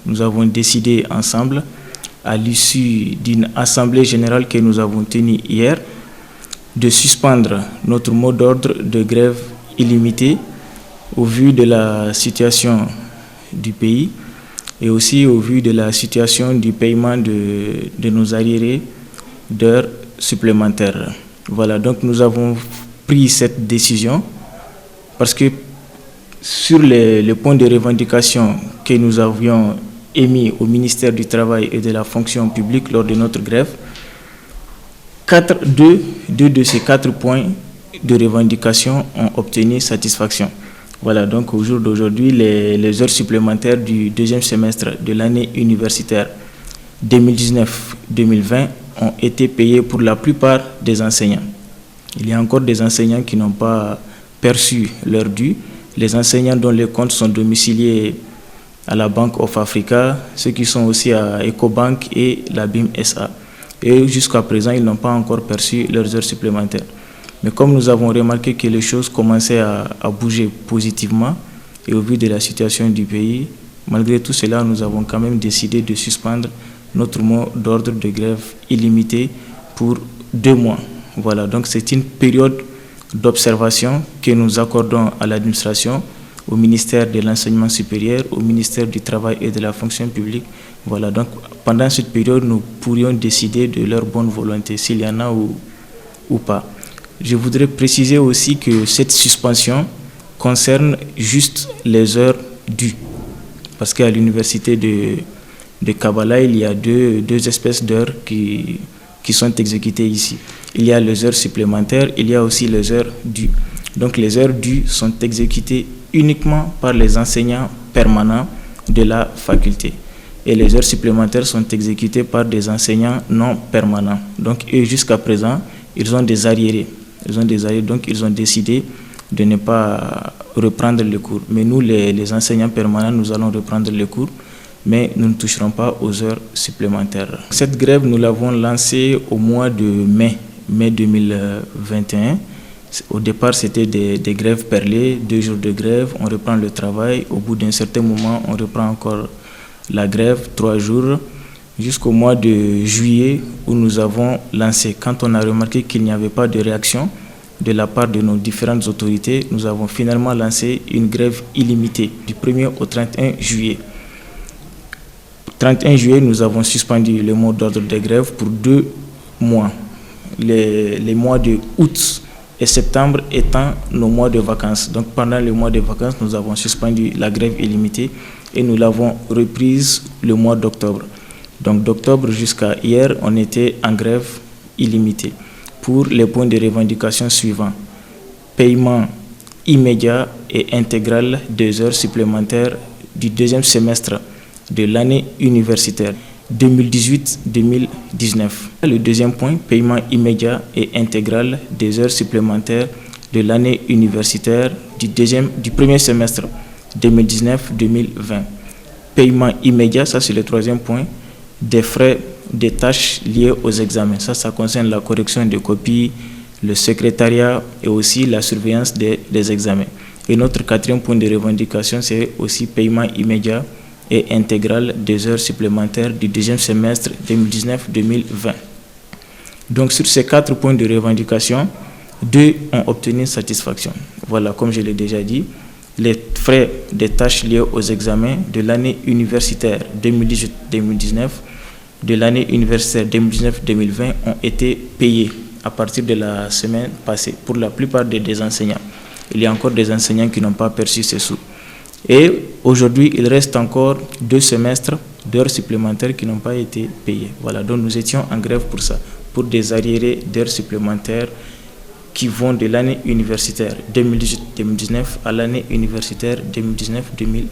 nous avons décidé ensemble, à l'issue d'une assemblée générale que nous avons tenue hier, de suspendre notre mot d'ordre de grève illimitée au vu de la situation du pays et aussi au vu de la situation du paiement de nos arriérés d'heures supplémentaires. Voilà, donc nous avons pris cette décision parce que sur les points de revendication que nous avions émis au ministère du Travail et de la Fonction publique lors de notre grève, deux de ces 4 points de revendication ont obtenu satisfaction. Voilà, donc au jour d'aujourd'hui, les heures supplémentaires du deuxième semestre de l'année universitaire 2019-2020 ont été payées pour la plupart des enseignants. Il y a encore des enseignants qui n'ont pas perçu leur dû. Les enseignants dont les comptes sont domiciliés à la Bank of Africa, ceux qui sont aussi à Ecobank et la BIM SA. Et jusqu'à présent, ils n'ont pas encore perçu leurs heures supplémentaires. Mais comme nous avons remarqué que les choses commençaient à bouger positivement et au vu de la situation du pays, malgré tout cela, nous avons quand même décidé de suspendre notre mot d'ordre de grève illimité pour 2 mois. Voilà, donc c'est une période d'observation que nous accordons à l'administration, au ministère de l'Enseignement supérieur, au ministère du Travail et de la Fonction publique. Voilà, donc pendant cette période, nous pourrions décider de leur bonne volonté, s'il y en a ou pas. Je voudrais préciser aussi que cette suspension concerne juste les heures dues. Parce qu'à l'université de Kabbalah, il y a deux espèces d'heures qui sont exécutées ici. Il y a les heures supplémentaires, il y a aussi les heures dues. Donc les heures dues sont exécutées uniquement par les enseignants permanents de la faculté. Et les heures supplémentaires sont exécutées par des enseignants non permanents. Donc eux, jusqu'à présent, ils ont des arriérés. Donc ils ont décidé de ne pas reprendre les cours. Mais nous, les enseignants permanents, nous allons reprendre les cours, mais nous ne toucherons pas aux heures supplémentaires. Cette grève, nous l'avons lancée au mois de mai 2021. Au départ, c'était des grèves perlées, 2 jours de grève, on reprend le travail. Au bout d'un certain moment, on reprend encore la grève, 3 jours, jusqu'au mois de juillet où nous avons lancé. Quand on a remarqué qu'il n'y avait pas de réaction de la part de nos différentes autorités, nous avons finalement lancé une grève illimitée du 1er au 31 juillet. 31 juillet, nous avons suspendu le mot d'ordre de grève pour 2 mois. Les mois de août et septembre étant nos mois de vacances. Donc pendant les mois de vacances, nous avons suspendu la grève illimitée et nous l'avons reprise le mois d'octobre. Donc d'octobre jusqu'à hier, on était en grève illimitée pour les points de revendication suivants. Paiement immédiat et intégral des heures supplémentaires du deuxième semestre de l'année universitaire 2018-2019. Le deuxième point, paiement immédiat et intégral des heures supplémentaires de l'année universitaire du premier semestre 2019-2020. Paiement immédiat, ça c'est le troisième point, des frais des tâches liées aux examens. Ça concerne la correction des copies, le secrétariat et aussi la surveillance des examens. Et notre quatrième point de revendication, c'est aussi paiement immédiat et intégral des heures supplémentaires du deuxième semestre 2019-2020. Donc sur ces 4 points de revendication, 2 ont obtenu satisfaction. Voilà, comme je l'ai déjà dit, les frais des tâches liées aux examens de l'année universitaire 2018-2019, de l'année universitaire 2019-2020 ont été payés à partir de la semaine passée pour la plupart des enseignants. Il y a encore des enseignants qui n'ont pas perçu ces sous. Et aujourd'hui, il reste encore 2 semestres d'heures supplémentaires qui n'ont pas été payés. Voilà, donc nous étions en grève pour ça, pour des arriérés d'heures supplémentaires qui vont de l'année universitaire 2018-2019 à l'année universitaire 2019-2020.